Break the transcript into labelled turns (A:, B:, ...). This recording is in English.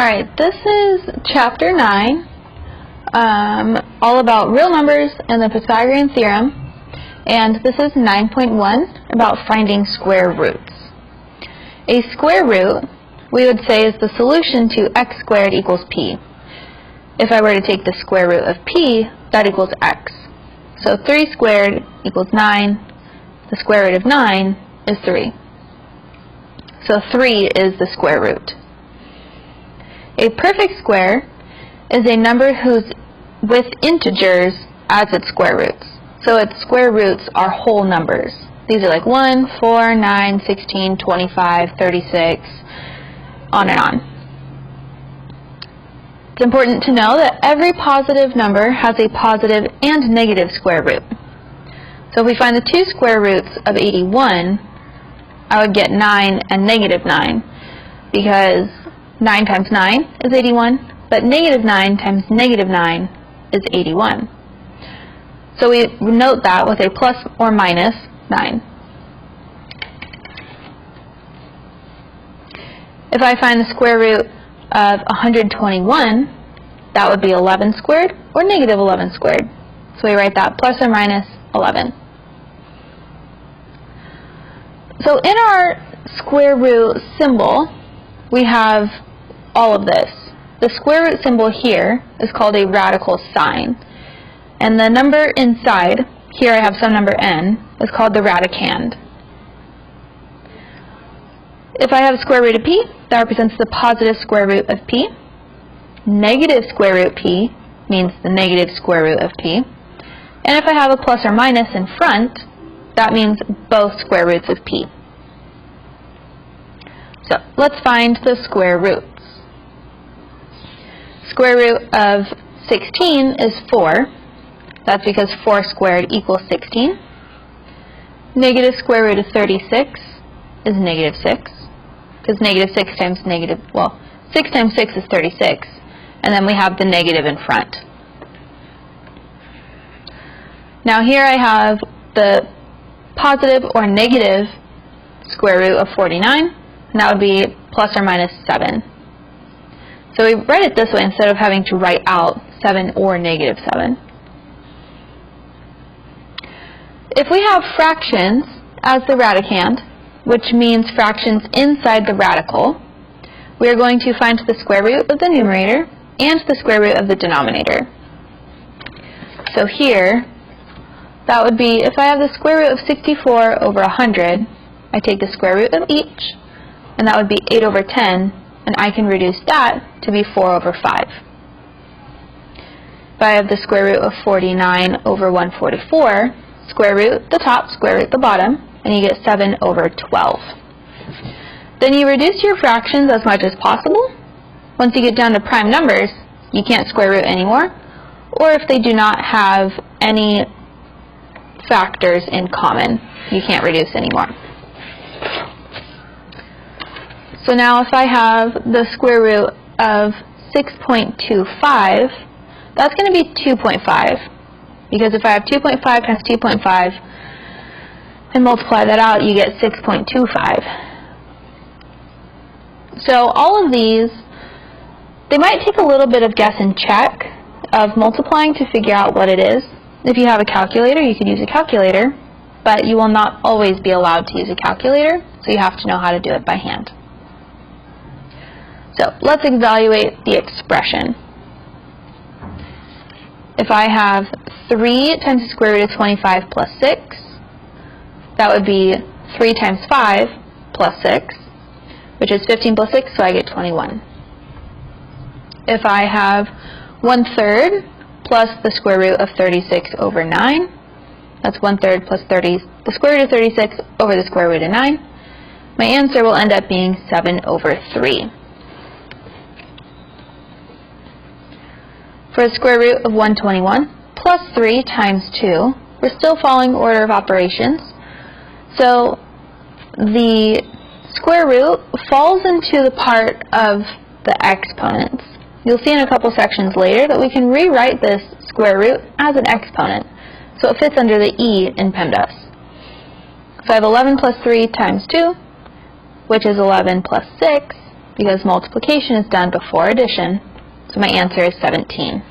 A: Alright, this is chapter 9, all about real numbers and the Pythagorean theorem, and this is 9.1, about finding square roots. A square root, we would say, is the solution to x squared equals p. If I were to take the square root of p, that equals x. So 3 squared equals 9, the square root of 9 is 3. So 3 is the square root. A perfect square is a number whose with integers as its square roots. So its square roots are whole numbers. These are like 1, 4, 9, 16, 25, 36, on and on. It's important to know that every positive number has a positive and negative square root. So if we find the two square roots of 81, I would get 9 and negative 9, because 9 times 9 is 81, but negative 9 times negative 9 is 81. So we note that with a plus or minus 9. If I find the square root of 121, that would be 11 squared or negative 11 squared. So we write that plus or minus 11. So in our square root symbol, we have all of this. The square root symbol here is called a radical sign. And the number inside, here I have some number n, is called the radicand. If I have a square root of p, that represents the positive square root of p. Negative square root p means the negative square root of p. And if I have a plus or minus in front, that means both square roots of p. So let's find the square roots. Square root of 16 is 4. That's because 4 squared equals 16. Negative square root of 36 is negative 6. Because negative 6 times negative, 6 times 6 is 36. And then we have the negative in front. Now here I have the positive or negative square root of 49, and that would be plus or minus 7. So we write it this way instead of having to write out 7 or negative 7. If we have fractions as the radicand, which means fractions inside the radical, we are going to find the square root of the numerator and the square root of the denominator. So here, that would be, if I have the square root of 64 over 100, I take the square root of each, and that would be 8 over 10, and I can reduce that to be 4 over 5. If I have the square root of 49 over 144, square root the top, square root the bottom, and you get 7 over 12. Then you reduce your fractions as much as possible. Once you get down to prime numbers, you can't square root anymore, or if they do not have any factors in common, you can't reduce anymore. So now if I have the square root of 6.25, that's going to be 2.5. Because if I have 2.5 times 2.5 and multiply that out, you get 6.25. So all of these, they might take a little bit of guess and check of multiplying to figure out what it is. If you have a calculator, you could use a calculator, but you will not always be allowed to use a calculator, so you have to know how to do it by hand. So let's evaluate the expression. If I have 3 times the square root of 25 plus 6, that would be 3 times 5 plus 6, which is 15 plus 6, so I get 21. If I have 1/3 plus the square root of 36 over 9, that's 1/3 plus the square root of 36 over the square root of 9, my answer will end up being 7 over 3. For the square root of 121 plus 3 times 2, we're still following order of operations. So the square root falls into the part of the exponents. You'll see in a couple sections later that we can rewrite this square root as an exponent, so it fits under the e in PEMDAS. So I have 11 plus 3 times 2, which is 11 plus 6, because multiplication is done before addition, so my answer is 17.